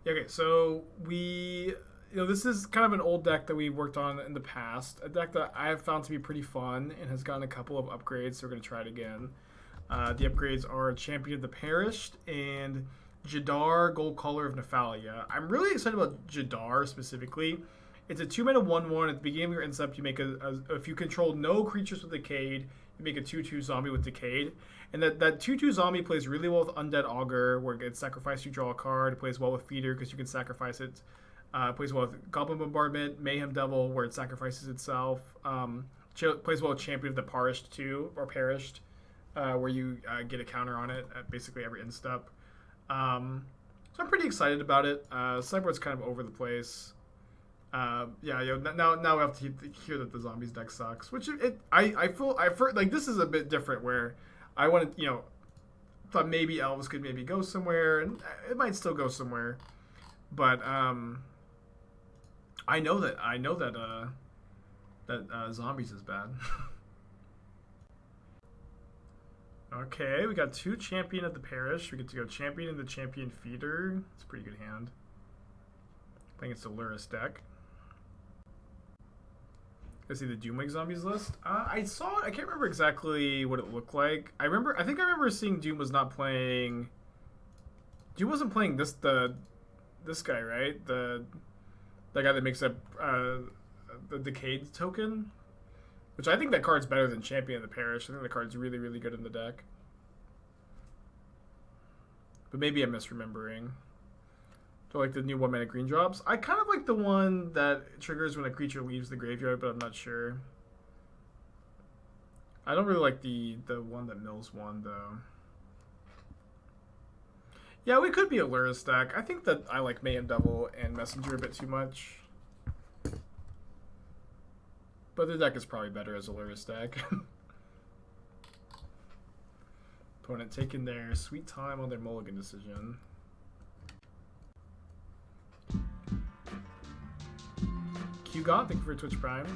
Okay, so this is kind of an old deck that we worked on in the past. A deck that I have found to be pretty fun and has gotten a couple of upgrades, so we're going to try it again. The upgrades are Champion of the Perished and Jadar, Ghoulcaller of Nephalia. I'm really excited about Jadar specifically. It's a 2-mana 1/1. At the beginning of your end step, you make if you control no creatures with Decayed, you make a 2/2 zombie with Decayed. And that 2/2 zombie plays really well with Undead Augur, where it gets sacrificed, you draw a card. It plays well with Feeder because you can sacrifice it. Plays well with Goblin Bombardment, Mayhem Devil, where it sacrifices itself. Plays well with Champion of the Perished too, or Perished, where you get a counter on it at basically every end step. So I'm pretty excited about it. Sideboard's kind of over the place. Now we have to hear that the zombies deck sucks, which I feel like this is a bit different where I wanted thought maybe elves could maybe go somewhere, and it might still go somewhere, but I know that zombies is bad. Okay, we got 2 Champion of the Parish. We get to go Champion in the Champion Feeder. It's a pretty good hand. I think it's a Luris deck. Let's see the Doomwing Zombies list. I saw it. I can't remember exactly what it looked like. I think I remember seeing Doom was not playing. Doom wasn't playing this guy, right? The guy that makes up the Decayed token, which I think that card's better than Champion of the Parish. I think the card's really, really good in the deck. But maybe I'm misremembering. So like the new 1-mana green drops. I kind of like the one that triggers when a creature leaves the graveyard, but I'm not sure. I don't really like the one that mills 1 though. Yeah, we could be a Luris deck. I think that I like Mayhem Devil and Messenger a bit too much. But the deck is probably better as a Luris deck. Opponent taking their sweet time on their mulligan decision. Q-Gon, thank you for Twitch Prime.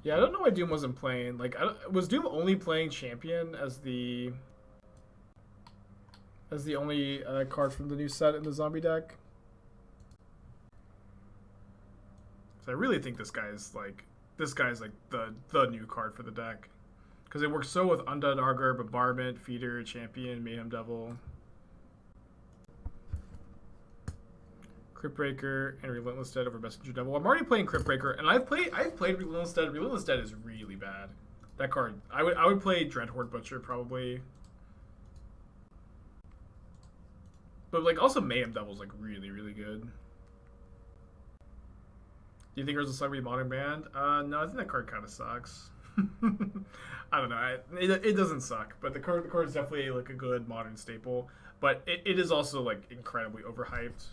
Yeah, I don't know why Doom wasn't playing. Like, was Doom only playing Champion as the only card from the new set in the zombie deck? So I really think this guy's like the new card for the deck, because it works so with Undead Augur, Bombardment, Feeder, Champion, Mayhem Devil, Cryptbreaker, and Relentless Dead over Messenger Devil. I'm already playing Cryptbreaker, and I've played Relentless Dead. Relentless Dead is really bad. That card, I would play Dreadhorde Butcher probably. But like also Mayhem Devil's like really, really good. Do you think there's a Celebrity Modern Band? No, I think that card kind of sucks. I don't know. It doesn't suck, but the card is definitely like a good modern staple. But it is also like incredibly overhyped.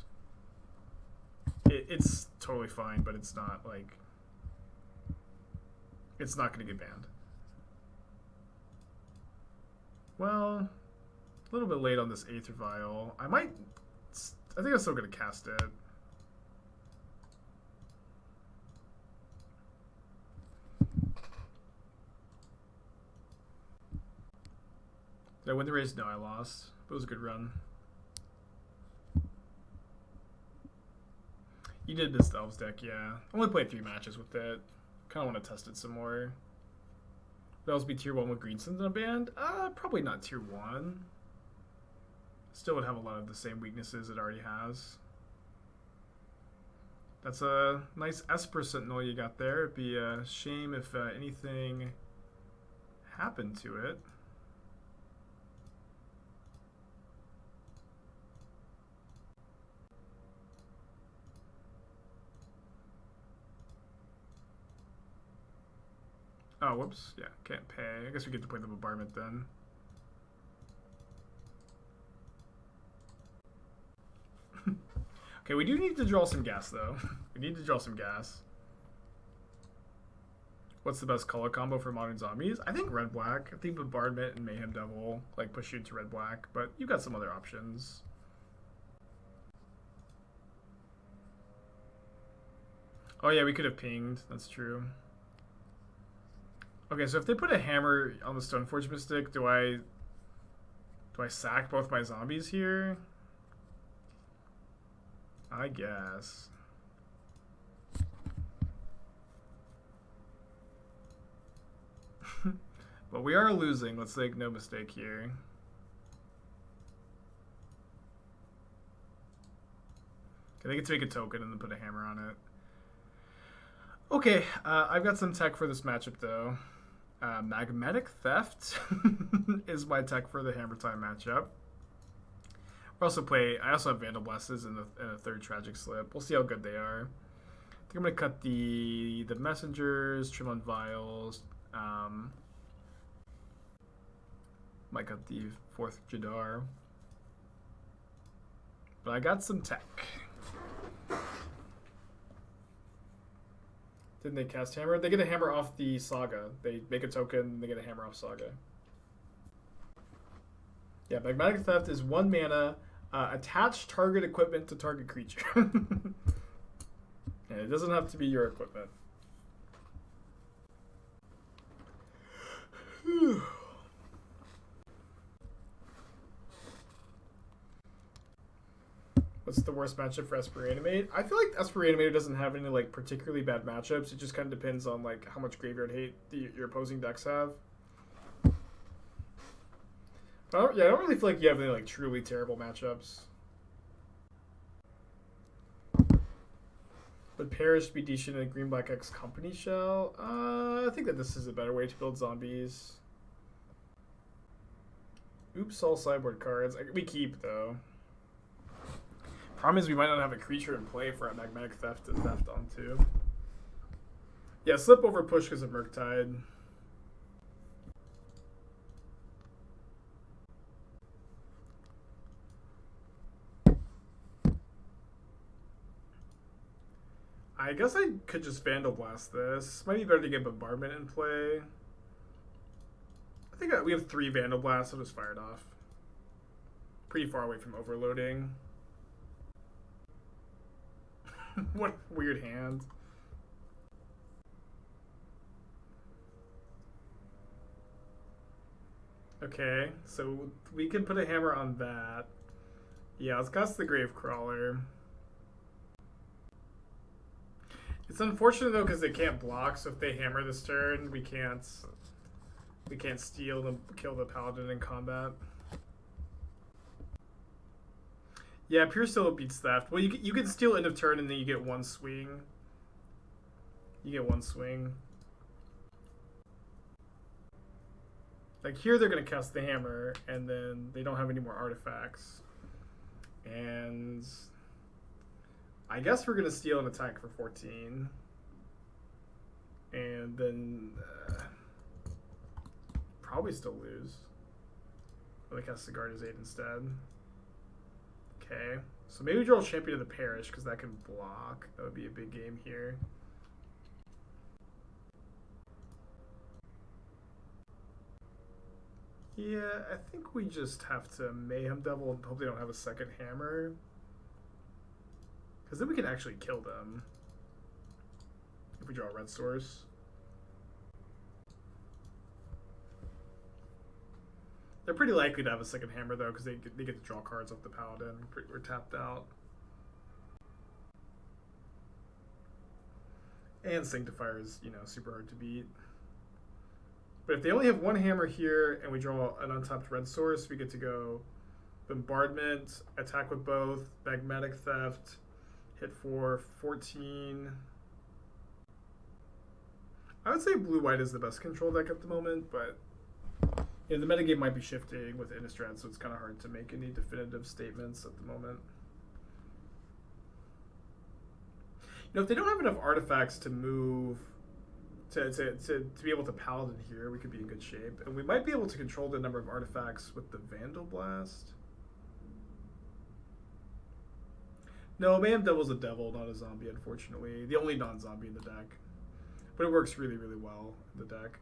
It's totally fine, but it's not like it's not going to get banned. Well, a little bit late on this Aether Vial. I think I'm still going to cast it. Did I win the race? No, I lost. But it was a good run. You did this Elves deck, yeah. Only played 3 matches with it. Kind of want to test it some more. Would Elves be tier 1 with Greensons in a band? Probably not tier 1. Still would have a lot of the same weaknesses it already has. That's a nice Esper Sentinel you got there. It'd be a shame if anything happened to it. Oh, whoops. Yeah, can't pay. I guess we get to play the Bombardment then. Okay, we do need to draw some gas, though. We need to draw some gas. What's the best color combo for modern zombies? I think red-black. I think Bombardment and Mayhem Devil like push you to red-black, but you've got some other options. Oh yeah, we could have pinged. That's true. Okay, so if they put a hammer on the Stoneforge Mystic, do I sack both my zombies here? I guess. But we are losing, let's make no mistake here. Okay, they get to make a token and then put a hammer on it. Okay, I've got some tech for this matchup though. Magmatic Theft is my tech for the Hammer Time matchup. I also have Vandalblast in a third Tragic Slip. We'll see how good they are. I think I'm gonna cut the messengers, trim on vials. Might cut the 4th Jadar. But I got some tech. Didn't they cast Hammer? They get a hammer off the Saga. They make a token, they get a hammer off Saga. Yeah, Magmatic Theft is 1 mana, attach target equipment to target creature. And it doesn't have to be your equipment. What's the worst matchup for Esper Reanimate? I feel like Esper Reanimator doesn't have any like particularly bad matchups. It just kind of depends on like how much graveyard hate your opposing decks have. But I don't really feel like you have any like truly terrible matchups. Would Perish be decent in a Green Black X Company Shell? I think that this is a better way to build zombies. Oops, all sideboard cards. We keep though. Problem is we might not have a creature in play for a Magmatic Theft to theft onto. Yeah, slip over push because of Murktide. I guess I could just Vandalblast this. Might be better to get Bombardment in play. I think we have 3 Vandalblasts, I'll just fire it off. Pretty far away from overloading. What a weird hand. Okay, so we can put a hammer on that. Yeah, let's cast the Gravecrawler. It's unfortunate though because they can't block, so if they hammer this turn, we can't steal them, kill the paladin in combat. Yeah, Pure Still beats Theft. Well, you can steal end of turn and then you get 1 swing. You get 1 swing. Like here they're going to cast the hammer and then they don't have any more artifacts. And I guess we're going to steal an attack for 14. And then probably still lose. Or they cast the Guard as 8 instead. Okay, so maybe we draw Champion of the Parish because that can block. That would be a big game here. Yeah, I think we just have to Mayhem Devil and hope they don't have a second hammer. Because then we can actually kill them. If we draw a red source. They're pretty likely to have a second hammer, though, because they get to draw cards off the paladin. We're tapped out. And Sanctifier is, super hard to beat. But if they only have 1 hammer here, and we draw an untapped red source, we get to go Bombardment, attack with both, Magmatic Theft, hit for 14. I would say blue-white is the best control deck at the moment, but the metagame might be shifting with Innistrad, so it's kind of hard to make any definitive statements at the moment. If they don't have enough artifacts to move, to be able to Paladin here, we could be in good shape. And we might be able to control the number of artifacts with the Vandalblast. No, Mayhem Devil's a devil, not a zombie, unfortunately. The only non-zombie in the deck. But it works really, really well in the deck.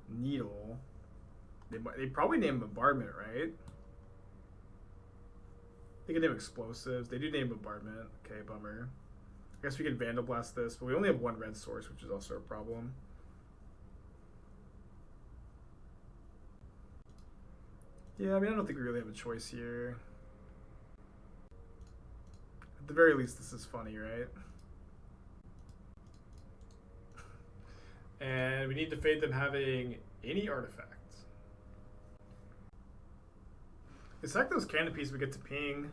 Needle. They probably named Bombardment, right? They can name explosives. They do name bombardment. Okay, bummer. I guess we can Vandalblast this, but we only have one red source, which is also a problem. Yeah, I mean, I don't think we really have a choice here. At the very least, this is funny, right? And we need to fade them having any artifacts. They sack those canopies, we get to ping.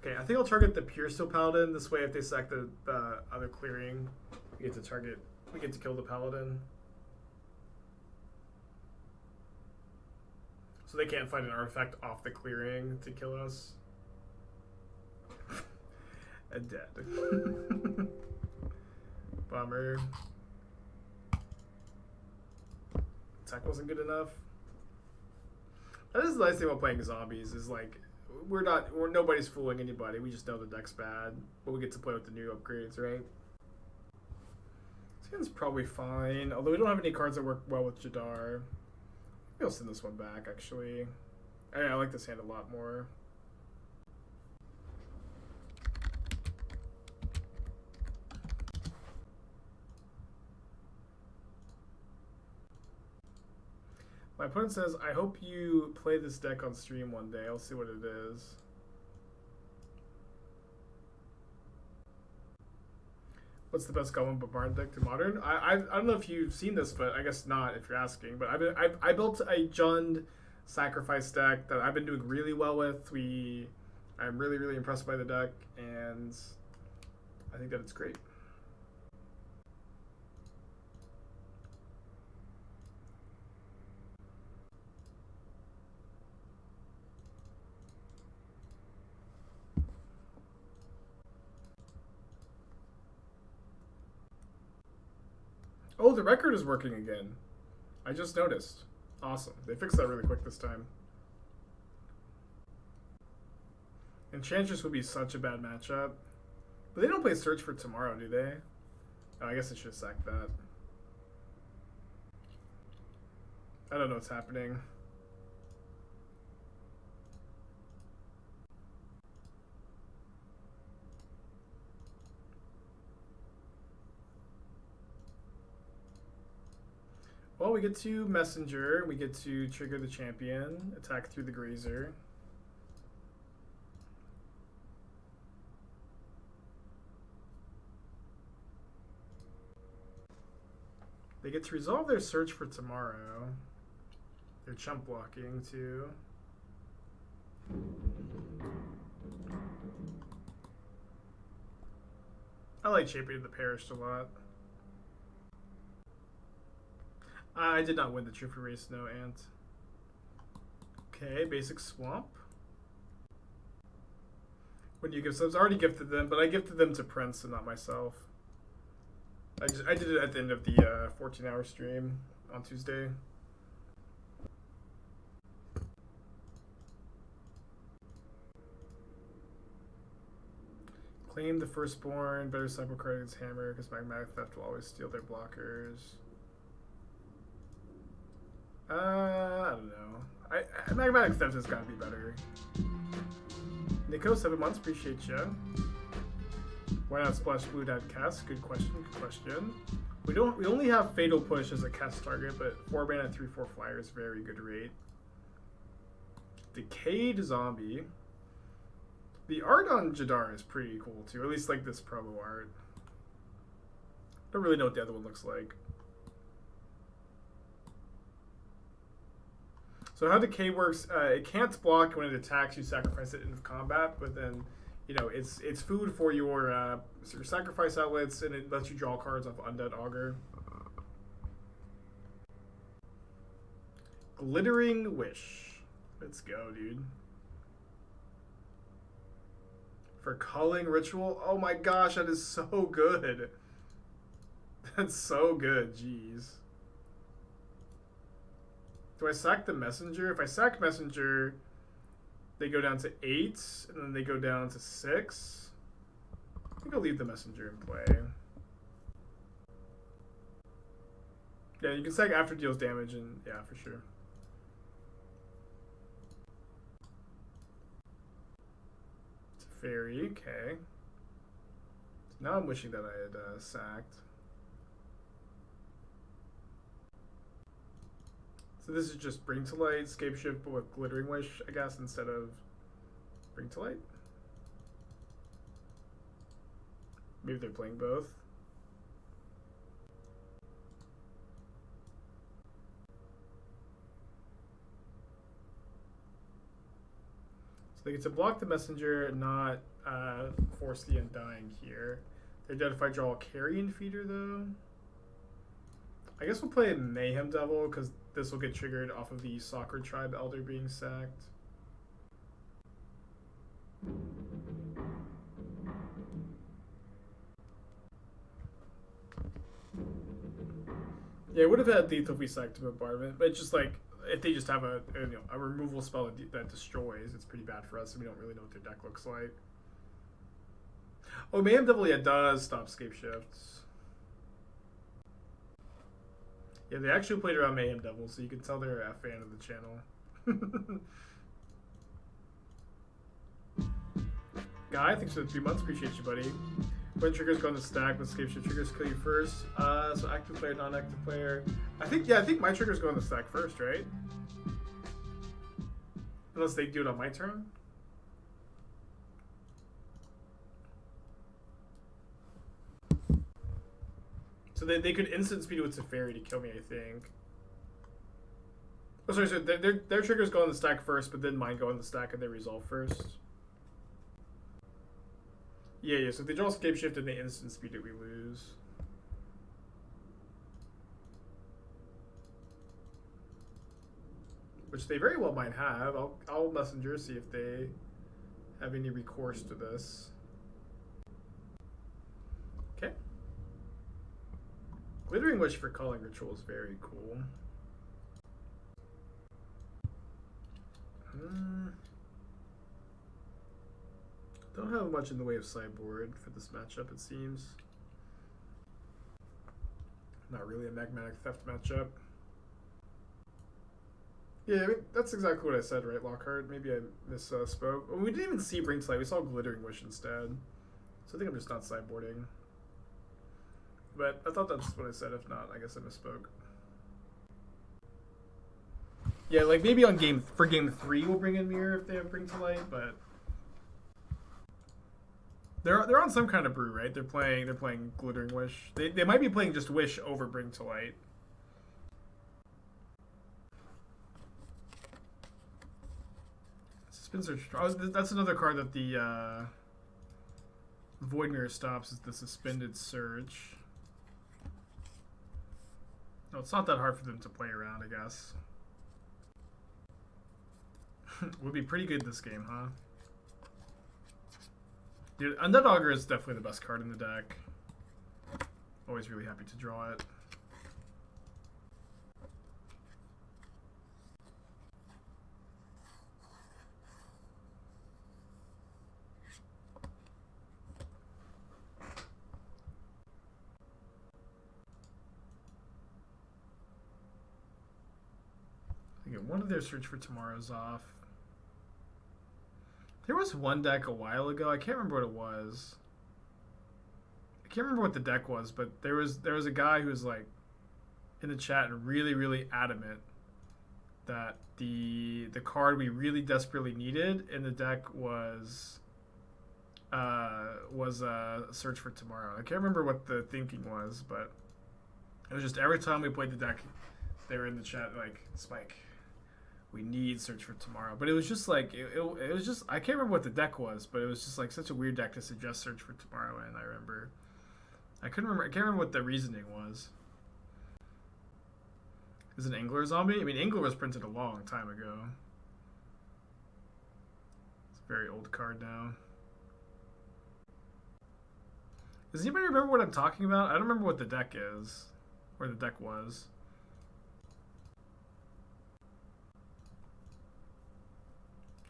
Okay, I think I'll target the Pure Steel Paladin. This way, if they sack the other clearing, we get to kill the Paladin. So they can't find an artifact off the clearing to kill us. Dead. Bummer. Attack wasn't good enough. That is the nice thing about playing zombies, is like nobody's fooling anybody. We just know the deck's bad, but we get to play with the new upgrades, right? This hand's probably fine, although we don't have any cards that work well with Jadar. Maybe I'll send this one back, actually. I like this hand a lot more. My opponent says, I hope you play this deck on stream one day. I'll see what it is. What's the best Goblin Bombardment deck to Modern? I don't know if you've seen this, but I guess not if you're asking. But I built a Jund Sacrifice deck that I've been doing really well with. I'm really, really impressed by the deck, and I think that it's great. Oh, the record is working again. I just noticed. Awesome. They fixed that really quick this time. Enchantress would be such a bad matchup. But they don't play Search for Tomorrow, do they? Oh, I guess I should have sacked that. I don't know what's happening. Well, we get to Messenger. We get to trigger the champion, attack through the Grazer. They get to resolve their Search for Tomorrow. They're chump blocking too. I like Champion of the Perished a lot. I did not win the Truth Race, no, Ant. Okay, basic Swamp. When you give subs, I already gifted them, but I gifted them to Prince and not myself. I did it at the end of the 14-hour stream on Tuesday. Claim the Firstborn, better Sideboard card against Hammer, because Magmatic Theft will always steal their blockers. I don't know. Magmatic Theft has got to be better. Nico, 7 months, appreciate you. Why not Splash Blue Dad Cast? Good question, good question. We only have Fatal Push as a cast target, but 4 mana 3/4 flyer is very good rate. Decayed Zombie. The art on Jadar is pretty cool too, or at least like this promo art. Don't really know what the other one looks like. So how Decay works, it can't block when it attacks, you sacrifice it in combat, but then, you know, it's food for your sacrifice outlets, and it lets you draw cards off Undead Augur. Glittering Wish. Let's go, dude. For Culling Ritual? Oh my gosh, that is so good. That's so good, jeez. Do I sack the Messenger? If I sack Messenger, they go down to 8, and then they go down to 6. I think I'll leave the Messenger in play. Yeah, you can sack after deals damage, and yeah, for sure. Fairy, okay. So now I'm wishing that I had sacked. So this is just Bring to Light, Scape Shift, but with Glittering Wish, I guess, instead of Bring to Light. Maybe they're playing both. So they get to block the messenger, not force the Undying here. They identify draw a Carrion Feeder though. I guess we'll play Mayhem Devil because this will get triggered off of the Soccer Tribe Elder being sacked. Yeah, it would have had lethal if we sacked Bombardment, but it's just like if they just have a removal spell that destroys, it's pretty bad for us, and we don't really know what their deck looks like. Oh, Mayhem Devil, yeah, does stop Scape Shifts. Yeah, they actually played around Mayhem Devil, so you can tell they're a fan of the channel. Guy, thanks for the 3 months. Appreciate you, buddy. When triggers go on the stack, when Scape Shift triggers kill you first. So active player, non-active player. I think my triggers go on the stack first, right? Unless they do it on my turn. So they could instant speed with Teferi to kill me, I think. Oh, sorry, so their triggers go on the stack first, but then mine go on the stack and they resolve first. Yeah, so if they draw Scape Shift and they instant speed it, we lose. Which they very well might have. I'll messenger, see if they have any recourse to this. Okay. Glittering Wish for Calling Ritual is very cool. Don't have much in the way of sideboard for this matchup, it seems. Not really a Magmatic Theft matchup. Yeah, I mean, that's exactly what I said, right, Lockhart? Maybe I misspoke. Well, we didn't even see Bring to Light. We saw Glittering Wish instead. So I think I'm just not sideboarding. But I thought that's what I said. If not, I guess I misspoke. Yeah, like maybe on game 3 we'll bring in Mirror if they have Bring to Light, but they're on some kind of brew, right? They're playing Glittering Wish. They might be playing just Wish over Bring to Light. Spin Search. That's another card that the Void Mirror stops, is the Suspended Search. No, it's not that hard for them to play around, I guess. Would be pretty good this game, huh? Dude, Undead Augur is definitely the best card in the deck. Always really happy to draw it. Get one of their Search for Tomorrow's off. There was one deck a while ago. I can't remember what it was. I can't remember what the deck was, but there was a guy who was like in the chat really, really adamant that the card we really desperately needed in the deck was Search for Tomorrow. I can't remember what the thinking was, but it was just every time we played the deck, they were in the chat like, Spike, we need Search for Tomorrow. But it was just like, it was just, I can't remember what the deck was, but it was just like such a weird deck to suggest Search for Tomorrow in, I can't remember what the reasoning was. Is it an Angler Zombie? I mean, Angler was printed a long time ago. It's a very old card now. Does anybody remember what I'm talking about? I don't remember what the deck is, or the deck was.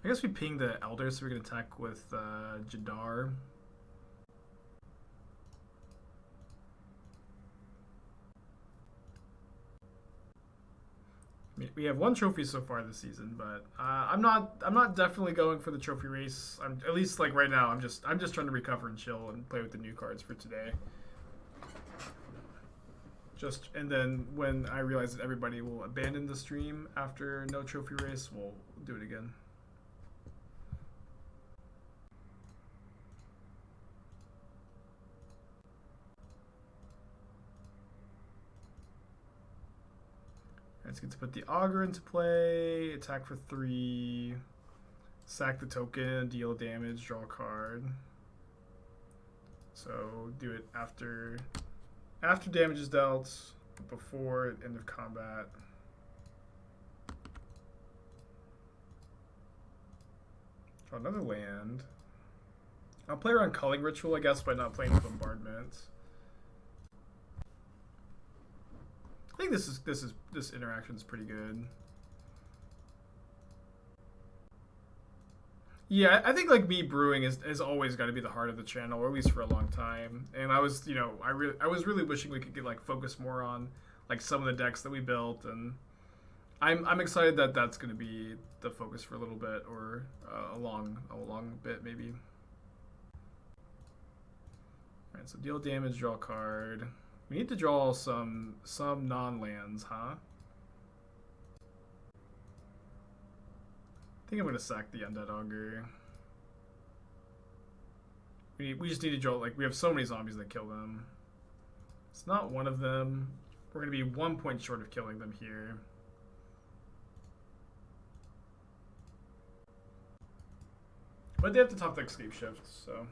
I guess we ping the Elder, so we can attack with Jadar. We have one trophy so far this season, but I'm not definitely going for the trophy race. I'm at least like right now. I'm just trying to recover and chill and play with the new cards for today. And then when I realize that everybody will abandon the stream after no trophy race, we'll do it again. Let's get to put the Augur into play. Attack for 3. Sack the token, deal damage, draw a card. So do it after damage is dealt, before end of combat. Draw another land. I'll play around Culling Ritual, I guess, by not playing Bombardment. I think this interaction is pretty good. Yeah, I think like me brewing is always got to be the heart of the channel, or at least for a long time. And I was, I was really wishing we could get like focus more on like some of the decks that we built, and I'm excited that that's going to be the focus for a little bit, or a long bit maybe. All right, so deal damage, draw a card. We need to draw some non-lands, huh? I think I'm gonna sack the Undead Augur. We just need to draw, like, we have so many zombies that kill them. It's not one of them. We're gonna be 1 point short of killing them here. But they have to top deck Escape Shift, so.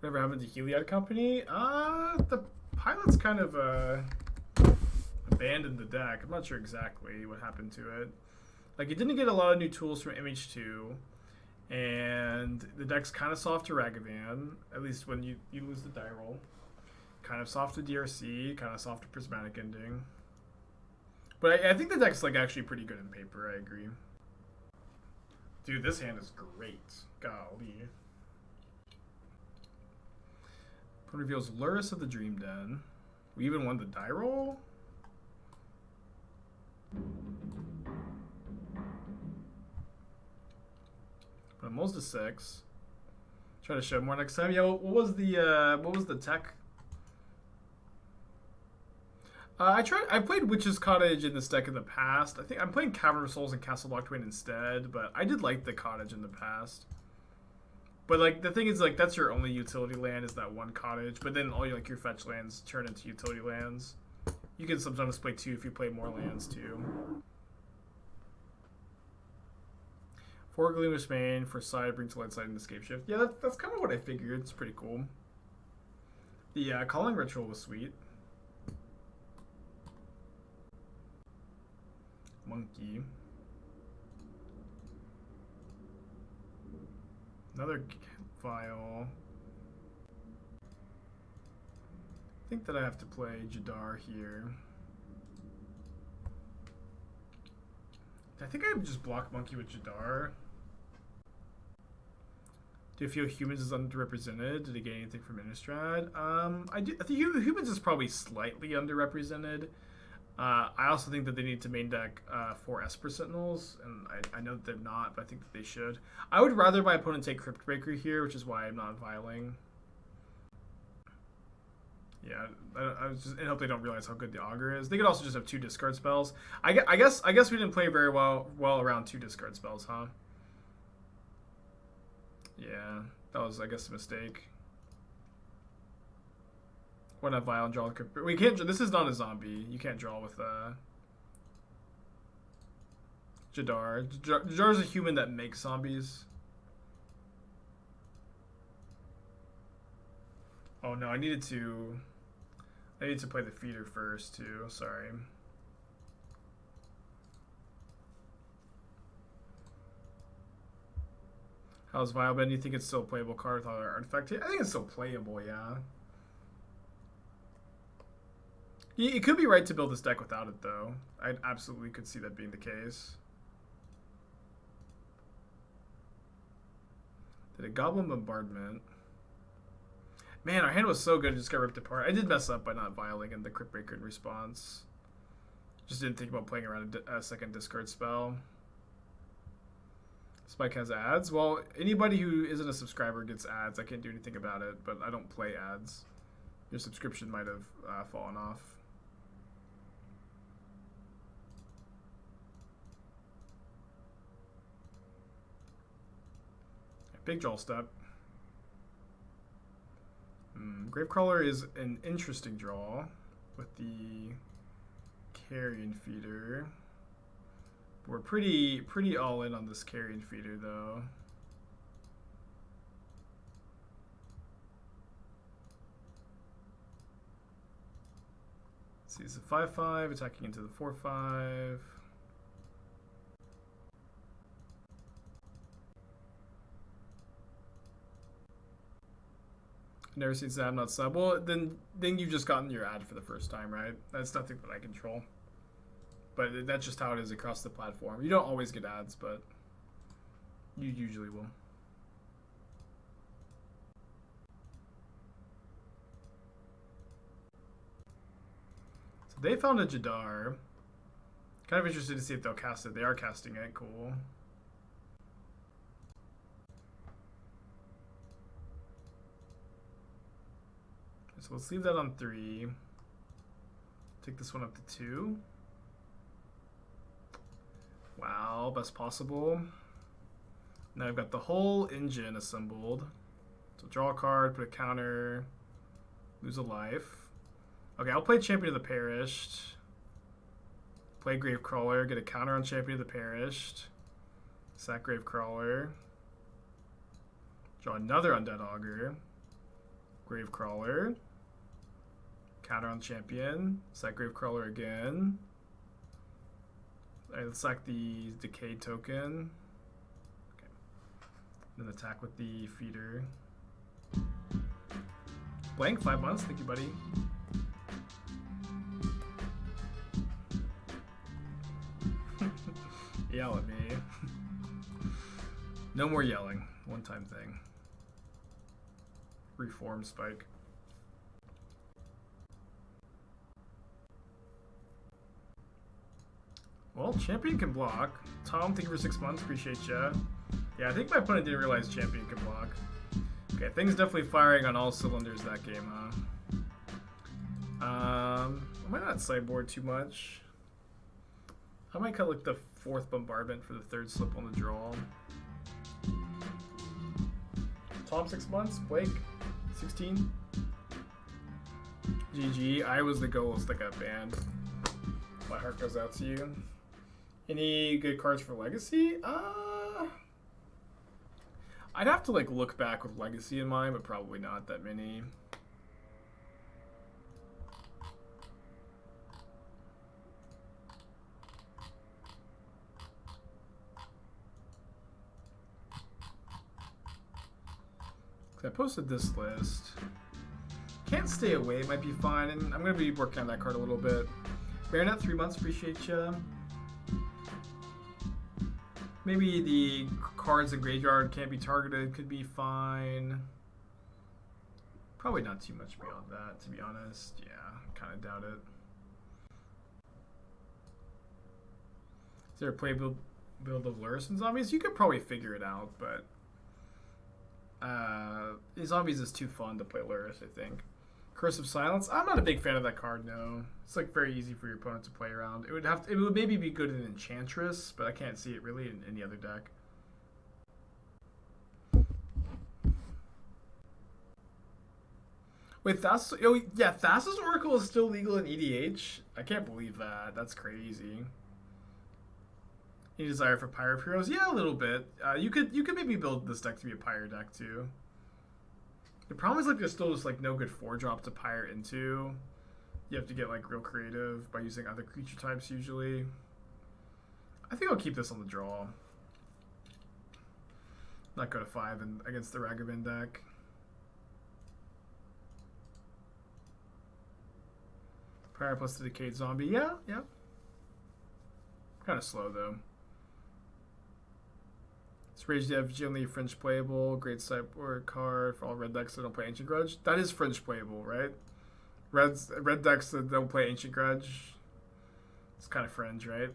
Whatever happened to Heliod Company? The pilots kind of abandoned the deck. I'm not sure exactly what happened to it. Like, it didn't get a lot of new tools from MH2, and the deck's kind of soft to Ragavan, at least when you lose the die roll. Kind of soft to DRC, kind of soft to Prismatic Ending. But I think the deck's like actually pretty good in paper, I agree. Dude, this hand is great. Golly. Opponent reveals Luris of the Dream Den. We even won the die roll? But Moles to 6. Try to show more next time. Yeah, what was the tech? I played Witch's Cottage in this deck in the past. I think I'm playing Cavern of Souls and Castle Locthwain instead, but I did like the cottage in the past. But like the thing is, like, that's your only utility land is that one cottage, but then all your fetch lands turn into utility lands. You can sometimes play 2 if you play more lands too. 4 Gloomish Mane for side, bring to light side and escape shift. Yeah, that's kind of what I figured. It's pretty cool. The Calling Ritual was sweet. Monkey. Another Vial. I think that I have to play Jadar here. I think I just block Monkey with Jadar. Do you feel humans is underrepresented? Did he get anything from Innistrad? I think humans is probably slightly underrepresented. I also think that they need to main deck 4 Esper Sentinels, and I know that they're not, but I think that they should. I would rather my opponent take Cryptbreaker here, which is why I'm not vialing. Yeah, I was just, and hope they don't realize how good the Augur is. They could also just have 2 discard spells. I guess we didn't play very well around 2 discard spells, huh? Yeah, that was, I guess, a mistake. Why not Vial and draw with Crypt? We can't. This is not a zombie. You can't draw with Jadar. Jadar is a human that makes zombies. Oh no, I needed to play the feeder first too. Sorry. How's Vial been? Do you think it's still a playable card with other artifact? I think it's still playable, yeah. It could be right to build this deck without it, though. I absolutely could see that being the case. Did a Goblin Bombardment. Man, our hand was so good, it just got ripped apart. I did mess up by not vialing in the Cryptbreaker in response. Just didn't think about playing around a second discard spell. Spike has ads. Well, anybody who isn't a subscriber gets ads. I can't do anything about it, but I don't play ads. Your subscription might have fallen off. Big draw step. Gravecrawler is an interesting draw with the Carrion Feeder. We're pretty all in on this Carrion Feeder though. Let's see, it's a 5/5 attacking into the 4/5. Never seen Zab not sub. Well, then you've just gotten your ad for the first time, right? That's nothing that I control. But that's just how it is across the platform. You don't always get ads, but you usually will. So they found a Jadar. Kind of interested to see if they'll cast it. They are casting it. Cool. So let's leave that on 3. Take this one up to 2. Wow, best possible. Now I've got the whole engine assembled. So draw a card, put a counter, lose a life. Okay, I'll play Champion of the Perished. Play Gravecrawler, get a counter on Champion of the Perished. Sack Gravecrawler. Draw another Undead Augur. Gravecrawler. Counter on Champion. Sack Gravecrawler again. Alright, let's sack the Decay token. Okay. Then attack with the Feeder. Blank, 5 months. Thank you, buddy. Yell at me. No more yelling. One-time thing. Reform Spike. Well, Champion can block. Tom, thank you for 6 months. Appreciate ya. Yeah, I think my opponent didn't realize Champion can block. Okay, things definitely firing on all cylinders that game, huh? I might not sideboard too much. I might cut like the 4th Bombardment for the 3rd slip on the draw. Tom, 6 months. Blake, 16. GG. I was the ghost that got banned. My heart goes out to you. Any good cards for Legacy? I'd have to like look back with Legacy in mind, but probably not that many. I posted this list. Can't Stay Away might be fine, and I'm going to be working on that card a little bit. Baronet, 3 months, appreciate you. Maybe the cards in Graveyard can't be targeted, could be fine. Probably not too much beyond that, to be honest. Yeah, kind of doubt it. Is there a playable build of Lurrus and Zombies? You could probably figure it out, but Zombies is too fun to play Lurrus, I think. Curse of Silence. I'm not a big fan of that card, no. It's like very easy for your opponent to play around. It would maybe be good in Enchantress, but I can't see it really in any other deck. Wait, Thassa's Oracle is still legal in EDH? I can't believe that. That's crazy. Any desire for Pyre of Heroes? Yeah, a little bit. You could maybe build this deck to be a Pyre deck too. The problem is like there's still just like no good 4-drop to Pyre into. You have to get like real creative by using other creature types usually. I think I'll keep this on the draw. Not go to 5 and against the Ragavan deck. Pyre plus the Decayed Zombie. Yeah. Kind of slow though. Rage the Effigy, only fringe playable. Great sideboard card for all red decks that don't play Ancient Grudge. That is fringe playable, right? Red decks that don't play Ancient Grudge. It's kind of fringe, right?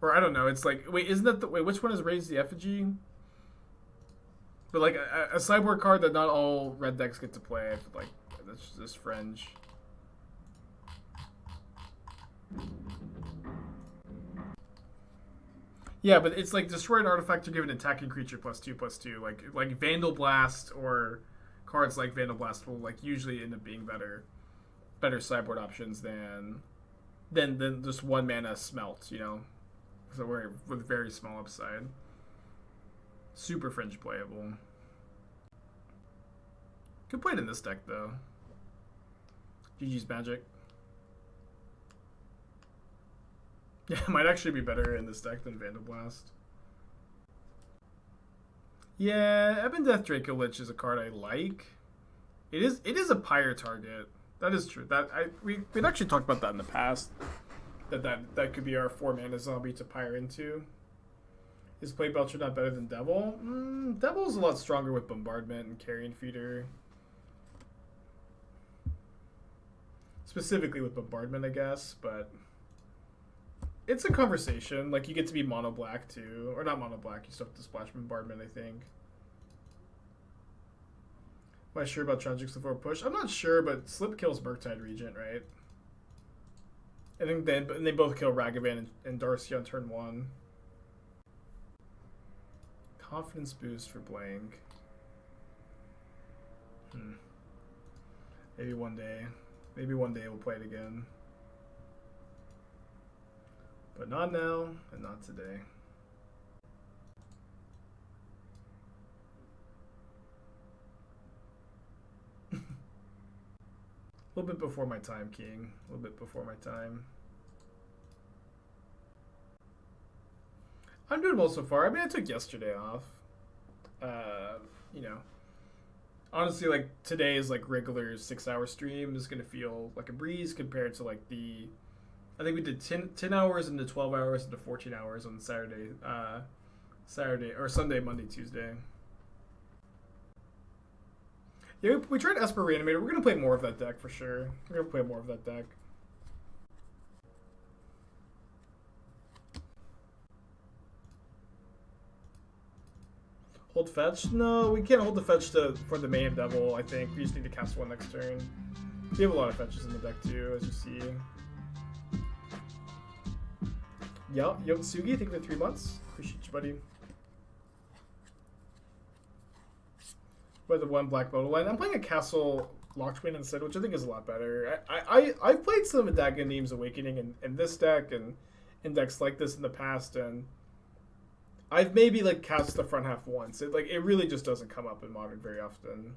Or I don't know. It's like, wait, isn't that the wait? Which one is Raise the Effigy? But like a sideboard card that not all red decks get to play. Like that's just fringe. Yeah, but it's like destroy an artifact to give an attacking creature +2/+2. Like Vandalblast or cards like Vandalblast will like usually end up being better sideboard options than just 1 mana smelt, you know. So we're with very small upside. Super fringe playable. Could play it in this deck though. GG's Magic. Yeah, it might actually be better in this deck than Vandalblast. Yeah, Ebon Death Draco Lich is a card I like. It is a pyre target. That is true. We'd actually talked about that in the past. That could be our 4 mana zombie to pyre into. Is Plague Belcher not better than Devil? Devil's a lot stronger with Bombardment and Carrion Feeder. Specifically with Bombardment, I guess, but it's a conversation. Like, you get to be mono black too. Or not mono black, you still have to splash Bombardment, I think. Am I sure about Tragic before push? I'm not sure, but Slip kills Murktide Regent, right? I think they both kill Ragavan and Darcy on turn 1. Confidence boost for blank. Maybe one day. Maybe one day we'll play it again. But not now, and not today. A little bit before my time, King. A little bit before my time. I'm doing well so far. I mean, I took yesterday off. You know, honestly, like today is like regular 6-hour stream is gonna feel like a breeze compared to like I think we did 10 hours into 12 hours into 14 hours on Saturday or Sunday, Monday, Tuesday. Yeah, we tried Esper Reanimator. We're gonna play more of that deck for sure. We're gonna play more of that deck. Hold fetch? No, we can't hold the fetch for the Mayhem Devil, I think. We just need to cast 1 next turn. We have a lot of fetches in the deck too, as you see. Yotsugi, thank you for 3 months. Appreciate you, buddy. By the 1 black modal line. I'm playing a Castle Locthwain instead, which I think is a lot better. I've played some Adaganime's Awakening in this deck and in decks like this in the past, and I've maybe like cast the front half once. It really just doesn't come up in Modern very often.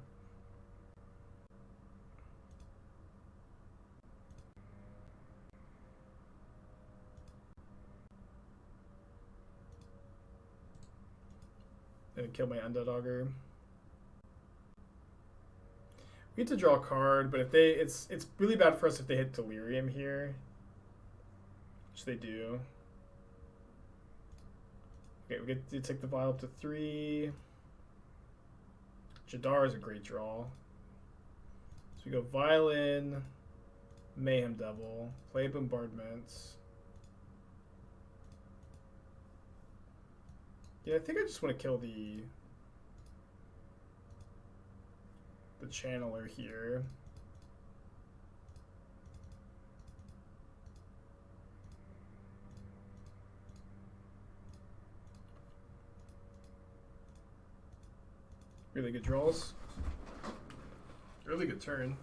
And kill my Undead Augur. We need to draw a card, but if it's really bad for us if they hit Delirium here, which they do. Okay, we get to take the Vial up to 3. Jadar is a great draw. So we go Vial in, Mayhem Devil, play Bombardment. Yeah, I think I just want to kill the Channeler here. Really good draws. Really good turn.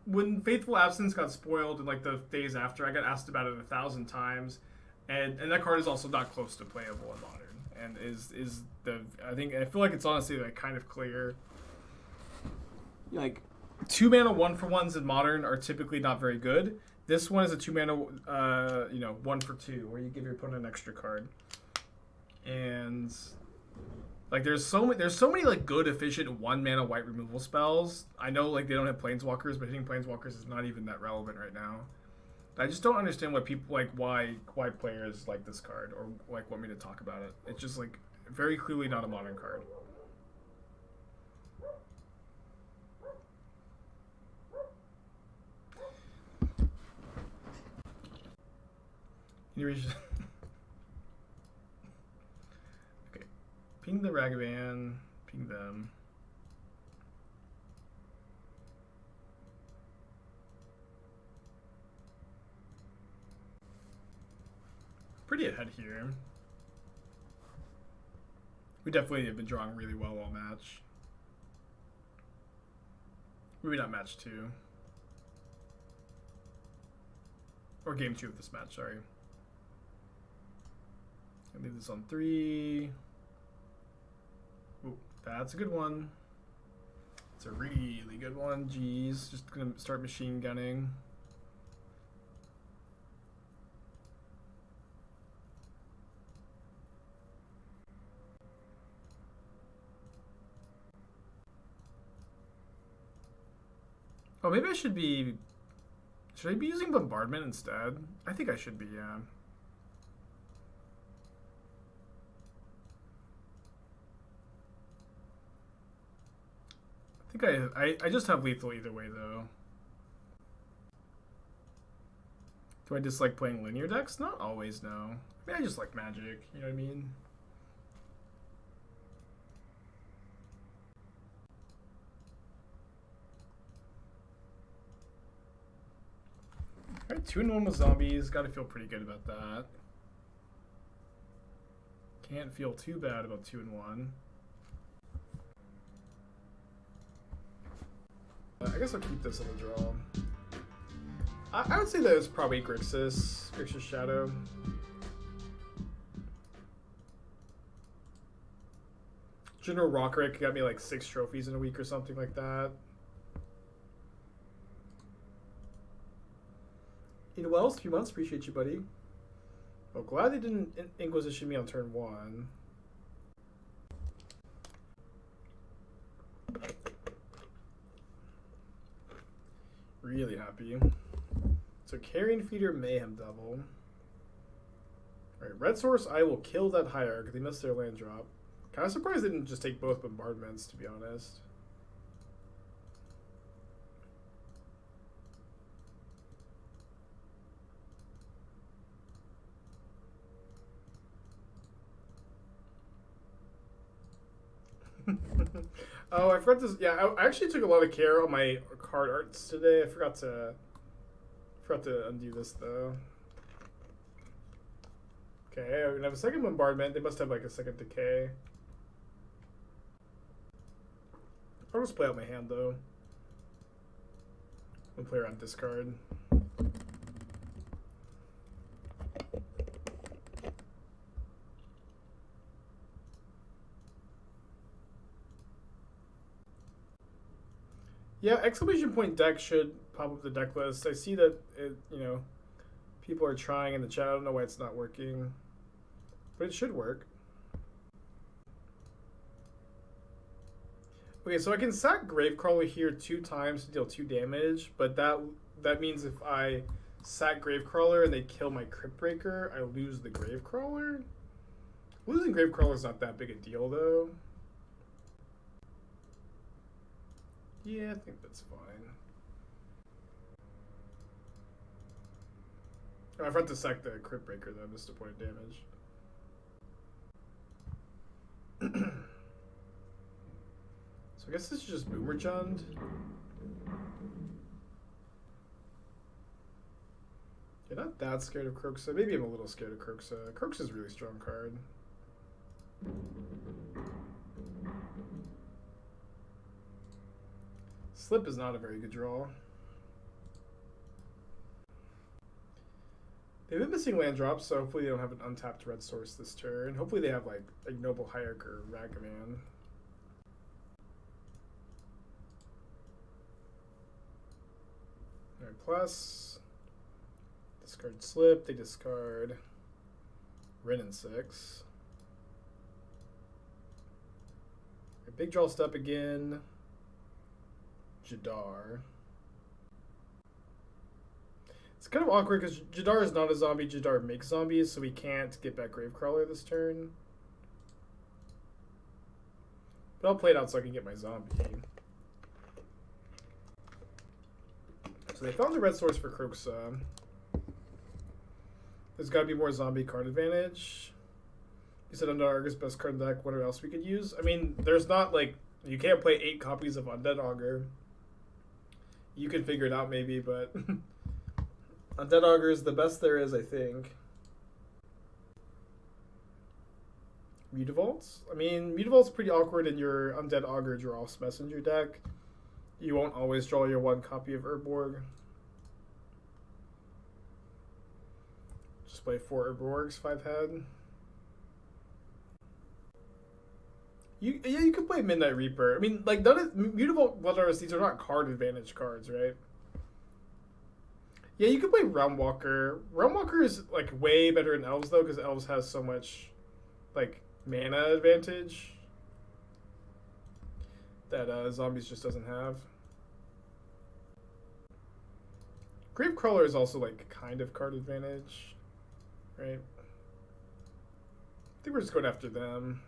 When Faithful Absence got spoiled in like the phase after, I got asked about it 1,000 times, and that card is also not close to playable in Modern, and I feel like it's honestly like kind of clear. Like 2 mana 1-for-1s in Modern are typically not very good. This one is a 2 mana 1-for-2 where you give your opponent an extra card. And like there's so many like good efficient 1 mana white removal spells. I know like they don't have planeswalkers, but hitting planeswalkers is not even that relevant right now. I just don't understand what people like. Why players like this card or like want me to talk about it. It's just like very clearly not a modern card. Okay. Ping the Ragavan. Ping them. Pretty ahead here. We definitely have been drawing really well all match. Maybe not match 2. Or game 2 of this match, sorry. I'll leave this on 3. Ooh, that's a good one. It's a really good one. Jeez, just gonna start machine gunning. Oh, maybe I should be... Should I be using Bombardment instead? I think I should be, yeah. I think I just have lethal either way, though. Do I dislike playing linear decks? Not always, no. I mean, I just like Magic, you know what I mean? Alright, 2-1 with zombies. Gotta feel pretty good about that. Can't feel too bad about 2-1. I guess I'll keep this in the draw. I would say that it's probably Grixis Shadow. General Rockrick got me like 6 trophies in a week or something like that. In Wells, 3 months. Appreciate you, buddy. Well, glad they didn't Inquisition me on turn 1. Really happy. So Carrion Feeder, Mayhem Devil. Alright, red source, I will kill that Hierarch. They missed their land drop. Kind of surprised they didn't just take both bombardments, to be honest. Oh, I forgot this. Yeah, I actually took a lot of care on my card arts today. I forgot to undo this though. Okay, I'm gonna have a second bombardment. They must have like a second decay. I'll just play out my hand though. I'll play around discard. Yeah, exclamation point deck should pop up the deck list. I see that it, people are trying in the chat. I don't know why it's not working, but it should work. Okay, so I can sack Gravecrawler here 2 times to deal 2 damage, but that means if I sack Gravecrawler and they kill my Cryptbreaker, I lose the Gravecrawler. Losing Gravecrawler is not that big a deal, though. Yeah, I think that's fine. Oh, I forgot to sack the Cryptbreaker, though. I missed a point of damage. So I guess this is just Boomerjund. You're not that scared of Kroxa. Maybe I'm a little scared of Kroxa. Kroxa's a really strong card. Slip is not a very good draw. They've been missing land drops, so hopefully they don't have an untapped red source this turn. Hopefully they have like Ignoble Hierarch or Ragavan. Alright, plus discard Slip, they discard Wrenn and 6. A big draw step again. Jadar. It's kind of awkward because Jadar is not a zombie. Jadar makes zombies, so we can't get back Gravecrawler this turn. But I'll play it out so I can get my zombie. So they found the red source for Kroxa. There's got to be more zombie card advantage. You said Undead Augur's best card in the deck. What else we could use? I mean, there's not like... You can't play 8 copies of Undead Augur. You can figure it out maybe, but... Undead Augur is the best there is, I think. Mutavaults? I mean, Mutavault's pretty awkward in your Undead Augur Geralf's Messenger deck. You won't always draw your 1 copy of Urborg. Just play 4 Urborgs, 5 head. You could play Midnight Reaper. I mean, like, Mutavault Blood Artists, these are not card advantage cards, right? Yeah, you could play Realm Walker. Realm Walker is, like, way better in Elves, though, because Elves has so much, like, mana advantage that Zombies just doesn't have. Gravecrawler is also, like, kind of card advantage, right? I think we're just going after them.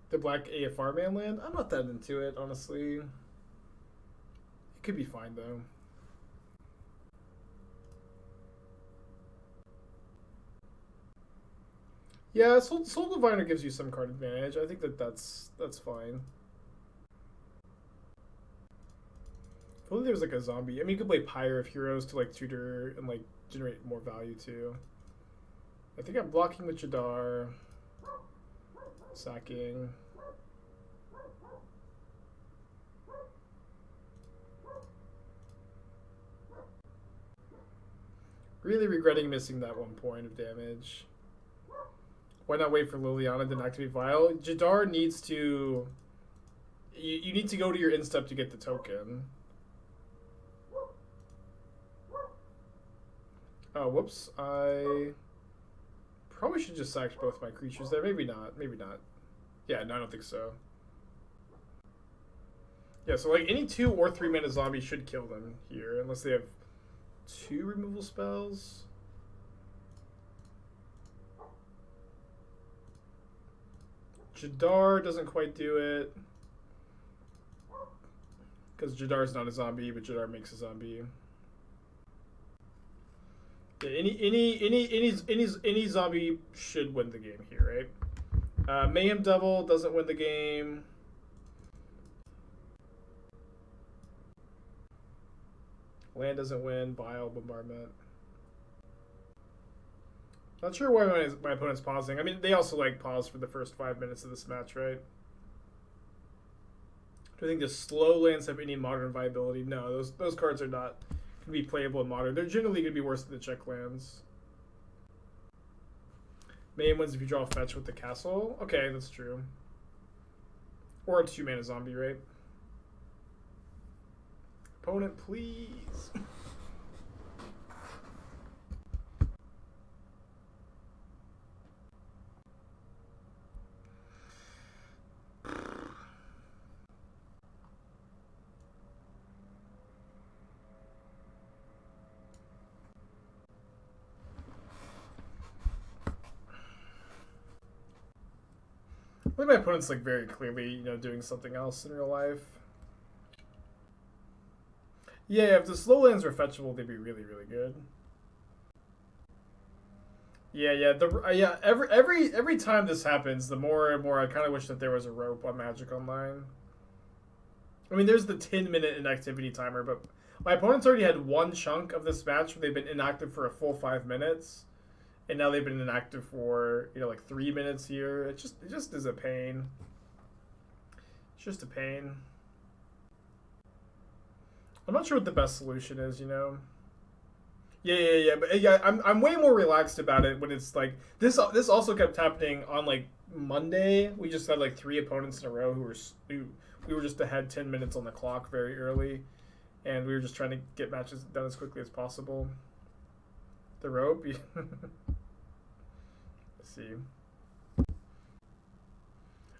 The black AFR man land? I'm not that into it, honestly. It could be fine, though. Yeah, Soul Diviner gives you some card advantage. I think that's fine. If only there was like a zombie. I mean, you could play Pyre of Heroes to like tutor and like generate more value too. I think I'm blocking with Jadar. Sacking. Really regretting missing that 1 point of damage. Why not wait for Liliana to activate Vial? Jadar needs to... You need to go to your instep to get the token. Oh, whoops. I probably should just sack both my creatures there. Maybe not. Maybe not. Yeah, no, I don't think so. Yeah, so like any 2 or 3 mana zombie should kill them here, unless they have 2 removal spells. Jadar doesn't quite do it. Because Jadar's not a zombie, but Jadar makes a zombie. Yeah, any zombie should win the game here, right? Mayhem Devil doesn't win the game. Land doesn't win. Vial Bombardment. Not sure why my opponent's pausing. I mean, they also like pause for the first 5 minutes of this match, right? Do I think the slow lands have any modern viability? No, those cards are not going to be playable in modern. They're generally going to be worse than the check lands. Mayhem wins if you draw a fetch with the castle. Okay, that's true. Or a 2 mana zombie, right? Opponent, please. I think my opponent's like very clearly, doing something else in real life. Yeah, if the slow lands were fetchable, they'd be really, really good. Yeah. Every time this happens, the more and more I kind of wish that there was a rope on Magic Online. I mean, there's the 10-minute inactivity timer, but my opponent's already had 1 chunk of this match where they've been inactive for a full 5 minutes. And now they've been inactive for, like 3 minutes here. It just is a pain. It's just a pain. I'm not sure what the best solution is, Yeah. But yeah, I'm way more relaxed about it when it's like this. This also kept happening on like Monday. We just had like 3 opponents in a row who we were just ahead 10 minutes on the clock very early, and we were just trying to get matches done as quickly as possible. The rope. Let's see.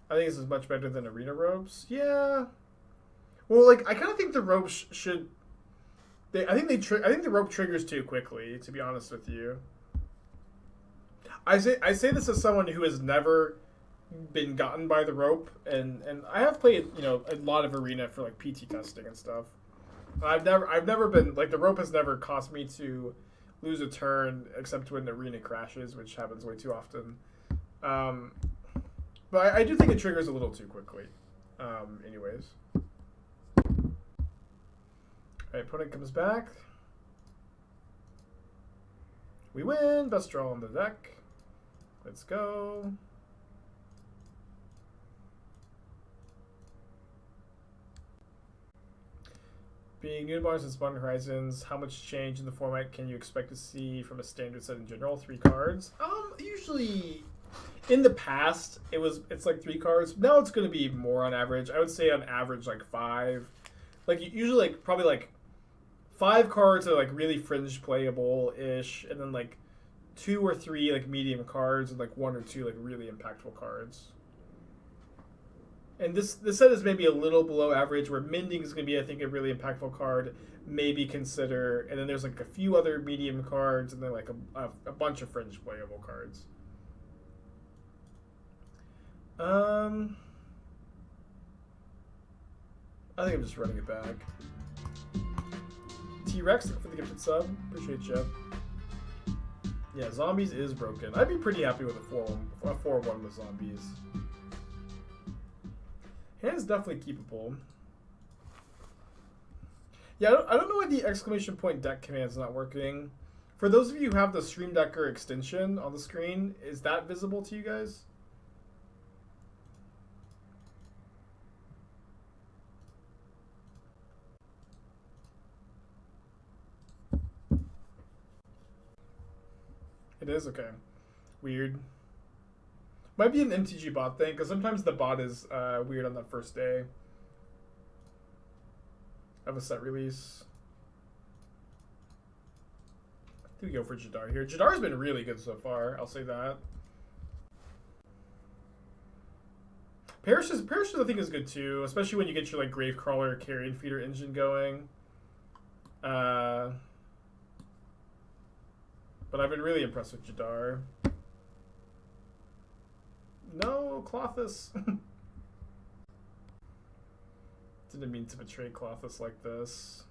I think this is much better than arena ropes. Yeah. Well, like I kind of think the ropes should. I think the rope triggers too quickly. To be honest with you, I say this as someone who has never been gotten by the rope, and I have played a lot of arena for like PT testing and stuff. I've never been like the rope has never caused me to lose a turn except when the arena crashes, which happens way too often. But I do think it triggers a little too quickly. Anyways. Alright, opponent comes back. We win. Best draw on the deck. Let's go. Being new to Mars and Spawn Horizons, how much change in the format can you expect to see from a standard set in general? 3 cards? Usually in the past it's like 3 cards. Now it's going to be more on average. I would say on average like 5. Like usually like probably like 5 cards are like really fringe playable ish, and then like 2 or 3 like medium cards, and like 1 or 2 like really impactful cards. And this set is maybe a little below average, where Mending is going to be, I think, a really impactful card. Maybe consider, and then there's like a few other medium cards, and then like a bunch of fringe playable cards. I think I'm just running it back. T-Rex for the gifted sub. Appreciate you. Yeah, zombies is broken. I'd be pretty happy with a 4-1 with zombies. Hand's definitely keepable. Yeah, I don't know why the exclamation point deck command's not working. For those of you who have the Stream Decker extension on the screen, is that visible to you guys? It is? Okay. Weird. Might be an MTG bot thing, because sometimes the bot is weird on that first day of a set release. I think we go for Jadar here. Jadar's been really good so far, I'll say that. Parishes I think is good too, especially when you get your like Gravecrawler Carrion Feeder engine going. But I've been really impressed with Jadar. No, Clothis. Didn't mean to betray Clothis like this.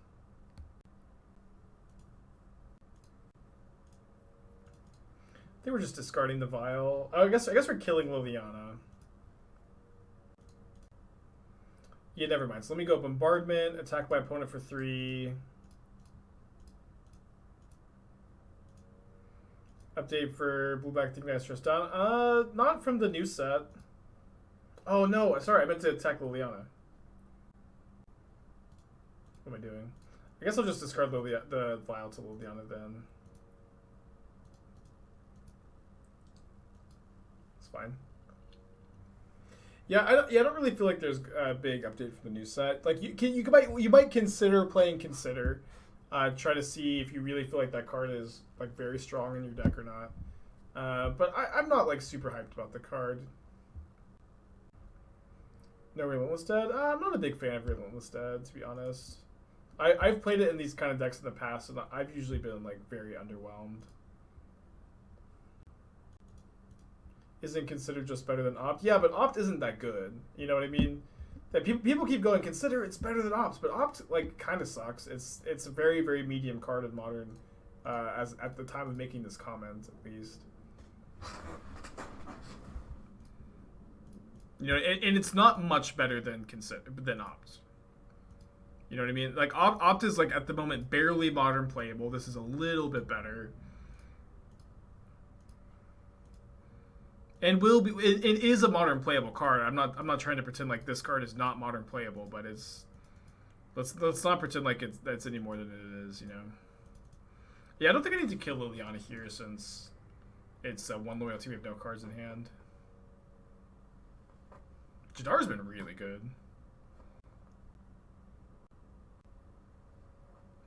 They were just discarding the Vial. Oh, I guess we're killing Liliana. Yeah, never mind. So let me go Bombardment, attack my opponent for 3. Update for Blue-Black Dignitas Stress down. Not from the new set. Oh no, sorry, I meant to attack Liliana. What am I doing? I guess I'll just discard the Vial to Liliana then. It's fine. Yeah, I don't really feel like there's a big update for the new set. Like you might consider playing Consider. Try to see if you really feel like that card is like very strong in your deck or not. But I'm not like super hyped about the card. No Relentless Dead? I'm not a big fan of Relentless Dead, to be honest. I've played it in these kind of decks in the past, and I've usually been like very underwhelmed. Isn't Consider just better than Opt? Yeah, but Opt isn't that good. You know what I mean? That people keep going, Consider it's better than Opt, but Opt like kind of sucks. It's a very, very medium card in Modern, as at the time of making this comment at least. You know, and it's not much better than Opt. You know what I mean? Like Opt is like at the moment barely Modern playable. This is a little bit better. And it is a Modern playable card. I'm not trying to pretend like this card is not Modern playable, but it's let's not pretend like it's any more than it is, you know. Yeah, I don't think I need to kill Liliana here since it's one loyalty. We have no cards in hand. Jadar's been really good.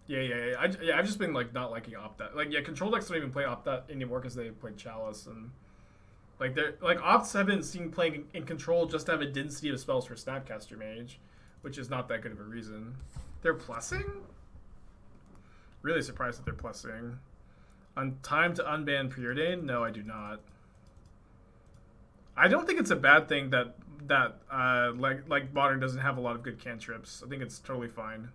Yeah. I've just been like not liking Opt-that. Like, yeah, control decks don't even play Opt-that anymore because they played Chalice, and like they're like Opts have been seen playing in control just to have a density of spells for Snapcaster Mage, which is not that good of a reason. They're plussing? Really surprised that they're plussing. On time to unban Preordain? No, I do not. I don't think it's a bad thing that like Modern doesn't have a lot of good cantrips. I think it's totally fine.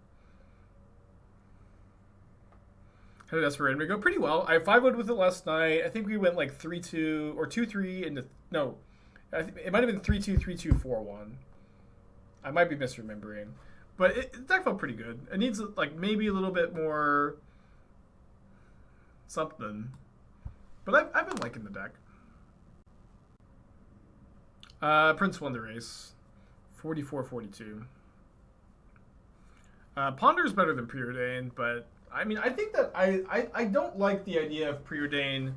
How did Esperanza go? Pretty well. I 5-0'd with it last night. I think we went like 3-2 or 2-3 into no. I think it might have been 3-2, 3-2, 4-1. I might be misremembering, but the deck felt pretty good. It needs like maybe a little bit more something, but I've been liking the deck. Prince won the race, 44-42. Ponder's better than Preordain, but I mean, I think that I don't like the idea of Preordain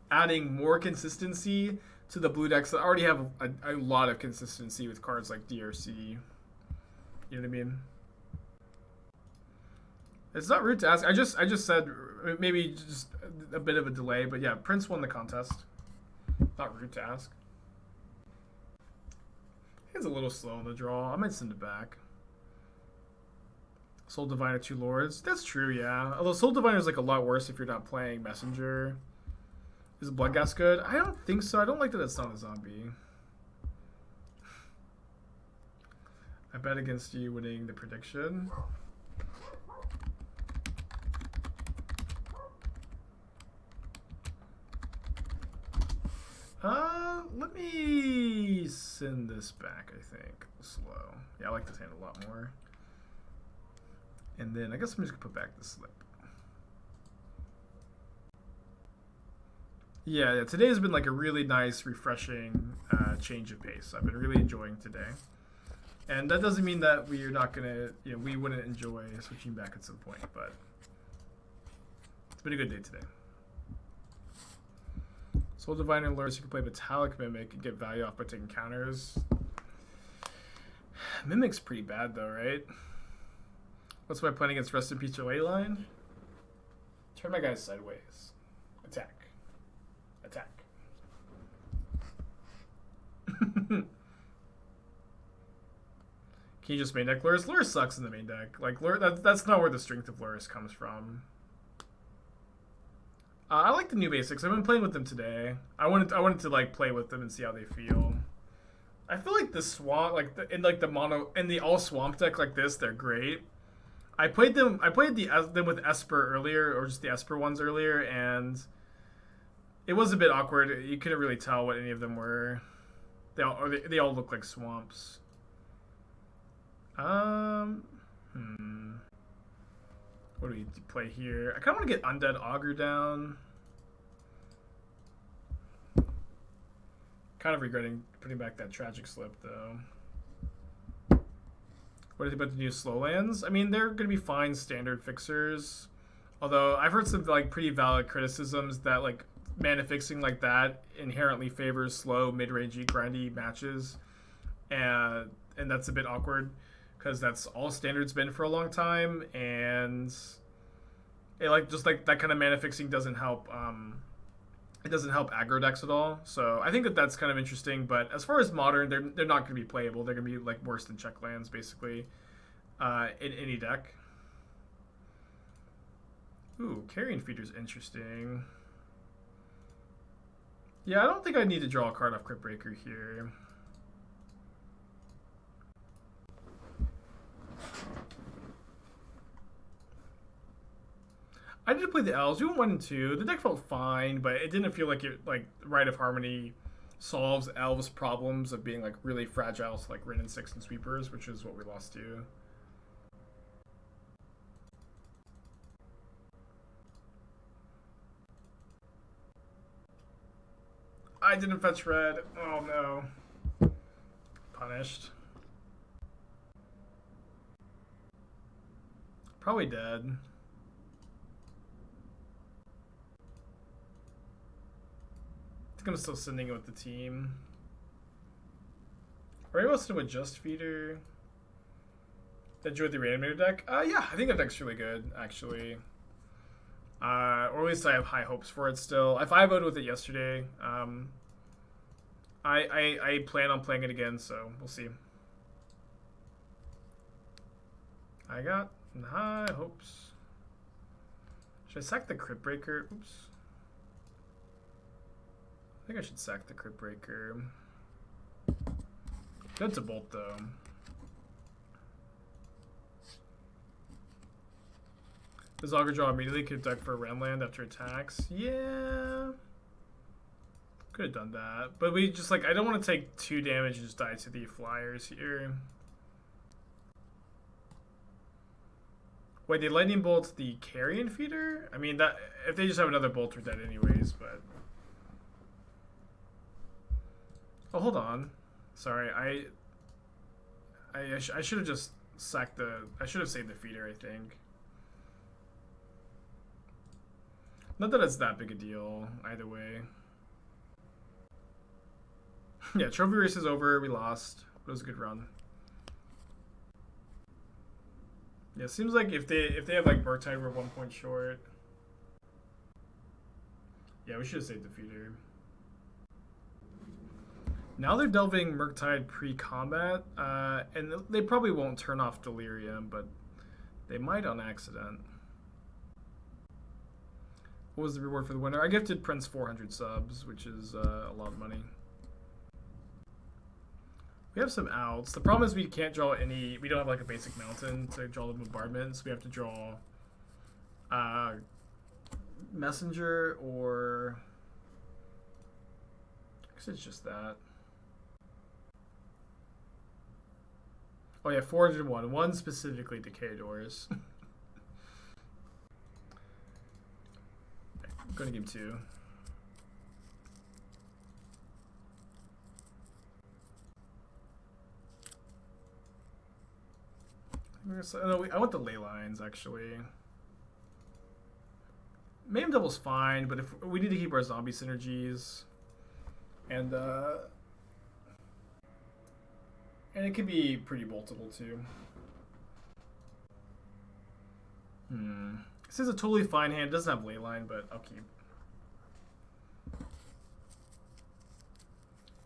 adding more consistency to the blue decks that already have a lot of consistency with cards like DRC. You know what I mean? It's not rude to ask. I just said maybe just a bit of a delay, but yeah, Prince won the contest. Not rude to ask. He's a little slow on the draw. I might send it back. Soul Diviner, 2 Lords. That's true, yeah. Although Soul Diviner is like a lot worse if you're not playing Messenger. Is Bloodghast good? I don't think so. I don't like that it's not a zombie. I bet against you winning the prediction. Let me send this back, I think. Slow. Yeah, I like this hand a lot more. And then I guess I'm just gonna put back the slip. Yeah, today has been like a really nice, refreshing change of pace. I've been really enjoying today. And that doesn't mean that we're not gonna, we wouldn't enjoy switching back at some point, but it's been a good day today. Soul Diviner lures, you can play Metallic Mimic and get value off by taking counters. Mimic's pretty bad though, right? What's my plan against Rest in Peace or Leyline? Turn my guys sideways. Attack. Attack. Can you just main deck Lurrus? Lurrus sucks in the main deck. Like, that's not where the strength of Lurrus comes from. I like the new basics. I've been playing with them today. I wanted to like play with them and see how they feel. I feel like the swamp, in the mono in the all swamp deck like this, they're great. I played them with Esper earlier, or just the Esper ones earlier, and it was a bit awkward. You couldn't really tell what any of them were. They all look like swamps. What do we play here? I kind of want to get Undead Augur down. Kind of regretting putting back that Tragic Slip, though. What do you think about the new slow lands? I mean, they're going to be fine standard fixers. Although, I've heard some like pretty valid criticisms that like mana fixing like that inherently favors slow, mid-rangey, grindy matches. And that's a bit awkward, because that's all standard's been for a long time, and it just that kind of mana fixing doesn't help. It doesn't help aggro decks at all. So I think that's kind of interesting. But as far as modern, they're not going to be playable. They're going to be like worse than check lands basically in any deck. Ooh, Carrion Feeder's interesting. Yeah, I don't think I need to draw a card off Cryptbreaker here. I did play the elves. We went 1 and 2. The deck felt fine, but it didn't feel like Rite of Harmony solves elves' problems of being like really fragile to like Rin and 6 and sweepers, which is what we lost to. I didn't fetch red. Oh no. Punished. Probably dead. think I'm still sending it with the team. Or maybe I'll send it with Just Feeder. Enjoyed the Reanimator deck? Yeah, I think that deck's really good, actually. Or at least I have high hopes for it still. I 5-0'd with it yesterday. I plan on playing it again, so we'll see. I got high hopes. Should I sack the Cryptbreaker? Oops. I think I should sack the Cryptbreaker. Good to bolt, though. Does Augur draw immediately? Could deck for Renland after attacks? Yeah. Could have done that. But we just, like, I don't want to take 2 damage and just die to the flyers here. Wait, they lightning bolt the Carrion Feeder? I mean, that if they just have another bolt, we're dead anyways, but... Oh, hold on. Sorry, I should have just sacked the... I should have saved the feeder, I think. Not that it's that big a deal, either way. Yeah, trophy race is over. We lost. It was a good run. Yeah, it seems like if they have like Murktide, we're 1 point short. Yeah, we should have saved the feeder. Now they're delving Murktide pre-combat, and they probably won't turn off Delirium, but they might on accident. What was the reward for the winner? I gifted Prince 400 subs, which is a lot of money. We have some outs. The problem is we can't draw any... We don't have like a basic mountain to draw the bombardment, so we have to draw Messenger or... I guess it's just that. Oh yeah, 401. One specifically Decay Doors. Go to game 2. No, I want the Leylines, actually. Mayhem Devil's fine, but if we need to keep our zombie synergies. And it can be pretty boltable, too. This is a totally fine hand. It doesn't have Leyline, but I'll keep.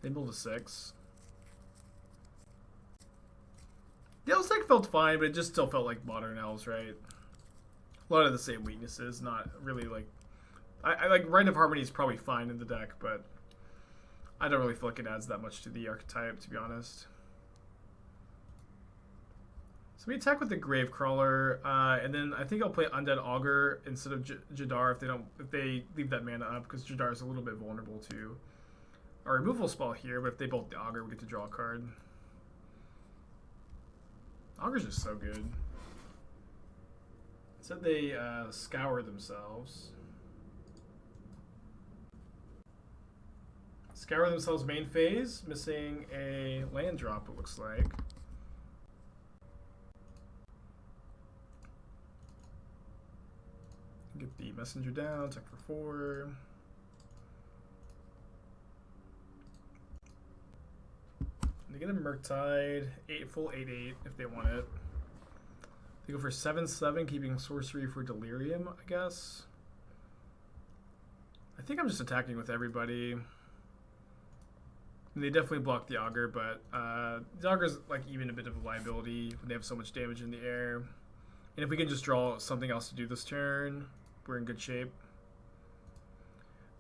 They build a 6. The Elves deck felt fine, but it just still felt like Modern Elves, right? A lot of the same weaknesses, not really like... I like Rite of Harmony is probably fine in the deck, but I don't really feel like it adds that much to the archetype, to be honest. So we attack with the Gravecrawler, and then I think I'll play Undead Augur instead of Jadar if they leave that mana up, because Jadar is a little bit vulnerable to our removal spell here. But if they bolt the Augur, we get to draw a card. Augur's just so good. It said they scour themselves. Scour themselves main phase, missing a land drop, it looks like. Get the Messenger down, check for 4. They get a Murktide, full 8/8 if they want it. They go for 7/7, keeping sorcery for Delirium, I guess. I think I'm just attacking with everybody. And they definitely block the Augur, but the Augur's like even a bit of a liability when they have so much damage in the air. And if we can just draw something else to do this turn, we're in good shape.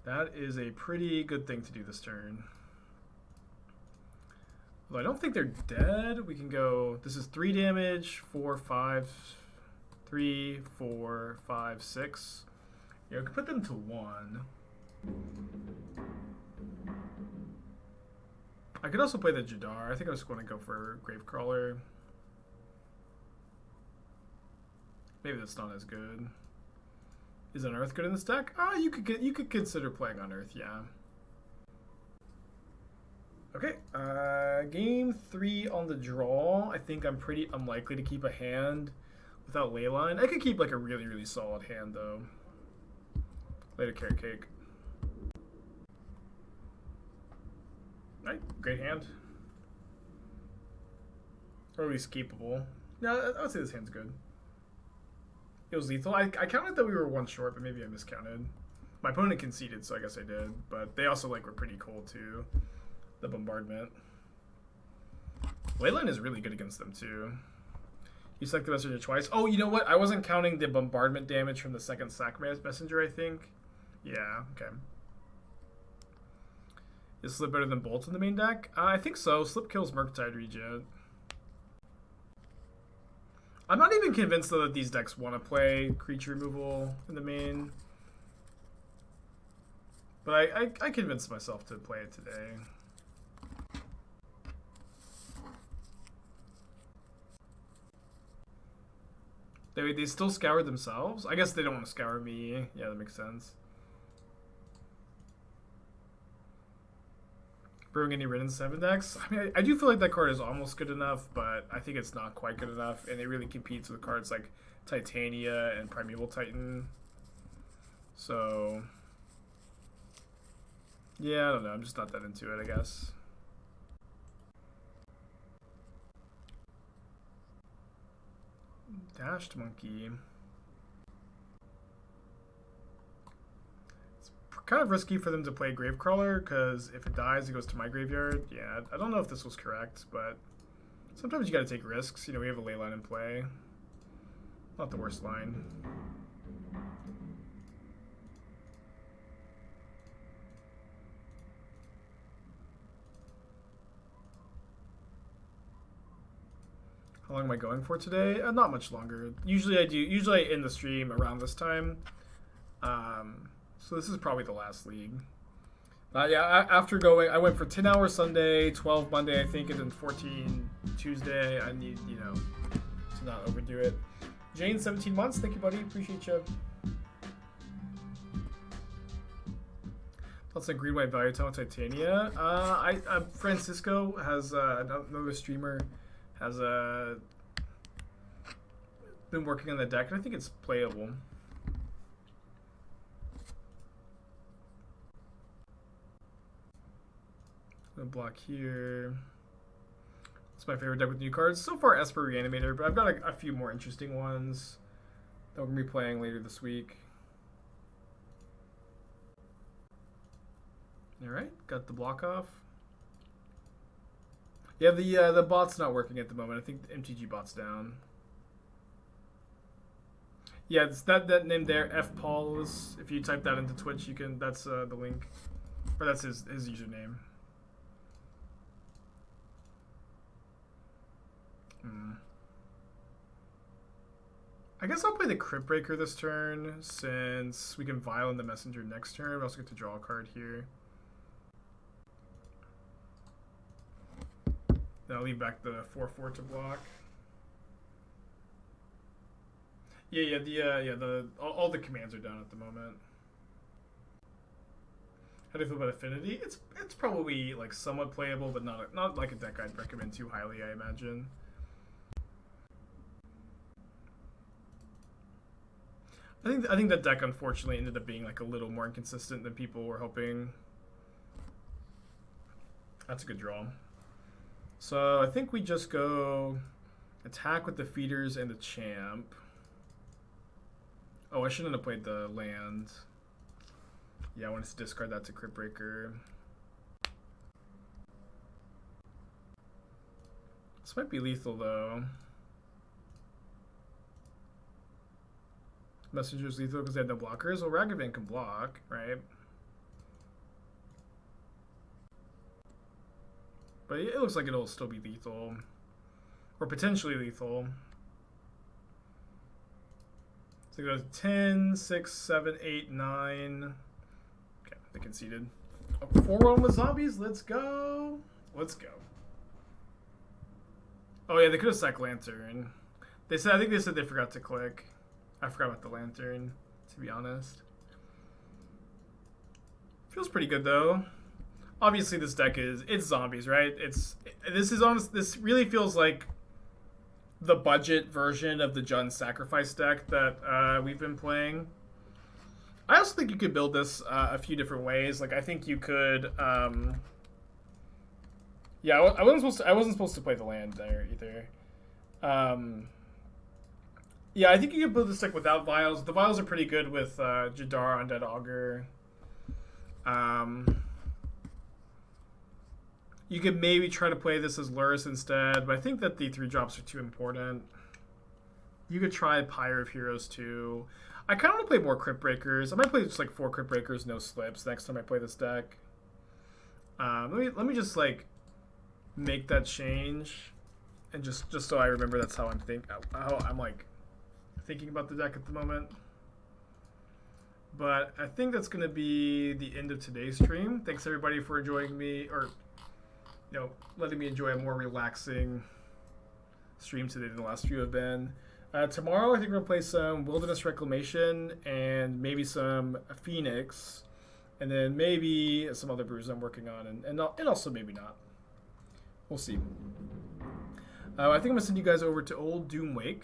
That is a pretty good thing to do this turn. Although I don't think they're dead. We can go, this is 3 damage, 4, 5, 3, 4, 5, 6. Yeah, we can put them to 1. I could also play the Jadar. I think I was going to go for Gravecrawler. Maybe that's not as good. Is Unearth good in this deck? You could consider playing Unearth, yeah. Okay, game 3 on the draw. I think I'm pretty unlikely to keep a hand without Leyline. I could keep like a really, really solid hand though. Later, Carrot Cake. Right, great hand. Or at least capable. No, I would say this hand's good. It was lethal. I counted that we were one short, but maybe I miscounted. My opponent conceded, so I guess I did. But they also like were pretty cool too. The bombardment. Leyline is really good against them too. You select the messenger twice. Oh, you know what? I wasn't counting the bombardment damage from the second sack messenger, I think. Yeah, okay. Is Slip better than Bolt in the main deck? I think so. Slip kills Murktide Regent. I'm not even convinced though that these decks want to play creature removal in the main. But I convinced myself to play it today. They still scour themselves? I guess they don't want to scour me. Yeah, that makes sense. Brewing any Ridden 7 decks? I mean, I do feel like that card is almost good enough, but I think it's not quite good enough, and it really competes with cards like Titania and Primeval Titan. So, yeah, I don't know. I'm just not that into it, I guess. Dashed Monkey. It's kind of risky for them to play Gravecrawler, because if it dies, it goes to my graveyard. Yeah, I don't know if this was correct, but sometimes you gotta take risks. You know, we have a Leyline in play. Not the worst line. How long am I going for today? Not much longer. Usually I end the stream around this time. So this is probably the last league. Yeah, after going, I went for 10 hours Sunday, 12 Monday, I think, and then 14 Tuesday. I need, you know, to not overdo it. Jane, 17 months. Thank you, buddy. Appreciate you. That's a green white value tone Titania. Francisco has another streamer has been working on the deck, and I think it's playable. Gonna block here. It's my favorite deck with new cards. So far, Esper Reanimator, but I've got a few more interesting ones that we're gonna be playing later this week. All right, got the block off. Yeah, the bot's not working at the moment. I think the MTG bot's down. Yeah, it's that name there, F Pauls. If you type that into Twitch, you can. That's the link, or that's his username. I guess I'll play the Cryptbreaker this turn, since we can Vial in the Messenger next turn. We also get to draw a card here. Then I'll leave back the 4/4 to block. All the commands are down at the moment. How do you feel about Affinity? It's probably like somewhat playable, but not like a deck I'd recommend too highly, I imagine. I think that deck unfortunately ended up being like a little more inconsistent than people were hoping. That's a good draw. So I think we just go attack with the feeders and the champ. Oh, I shouldn't have played the land. Yeah, I wanted to discard that to Cryptbreaker. This might be lethal though. Messenger's lethal because they have no blockers. Well, Ragavan can block, right? But it looks like it'll still be lethal. Or potentially lethal. So it goes 10, 6, 7, 8, 9. Okay, they conceded. A 4-1 with zombies. Let's go. Let's go. Oh yeah, they could have sacked Lantern. I think they said they forgot to click. I forgot about the Lantern, to be honest. Feels pretty good though. Obviously this deck it's zombies, right? This really feels like the budget version of the Jund Sacrifice deck that we've been playing. I also think you could build this a few different ways. Like I think you could Yeah, I wasn't supposed to play the land there either. Yeah, I think you can build this deck without Vials. The Vials are pretty good with Jadar, Undead Augur. You could maybe try to play this as Lurrus instead, but I think that the 3-drops are too important. You could try Pyre of Heroes too. I kind of want to play more Cryptbreakers. I might play just like 4 Cryptbreakers, no slips next time I play this deck. Let me just like make that change, and just so I remember that's how I'm like thinking about the deck at the moment. But I think that's gonna be the end of today's stream. Thanks everybody for enjoying me, or letting me enjoy a more relaxing stream today than the last few have been. Tomorrow, I think we're going to play some Wilderness Reclamation and maybe some Phoenix. And then maybe some other brews I'm working on. And also maybe not. We'll see. I think I'm going to send you guys over to Old Doomwake.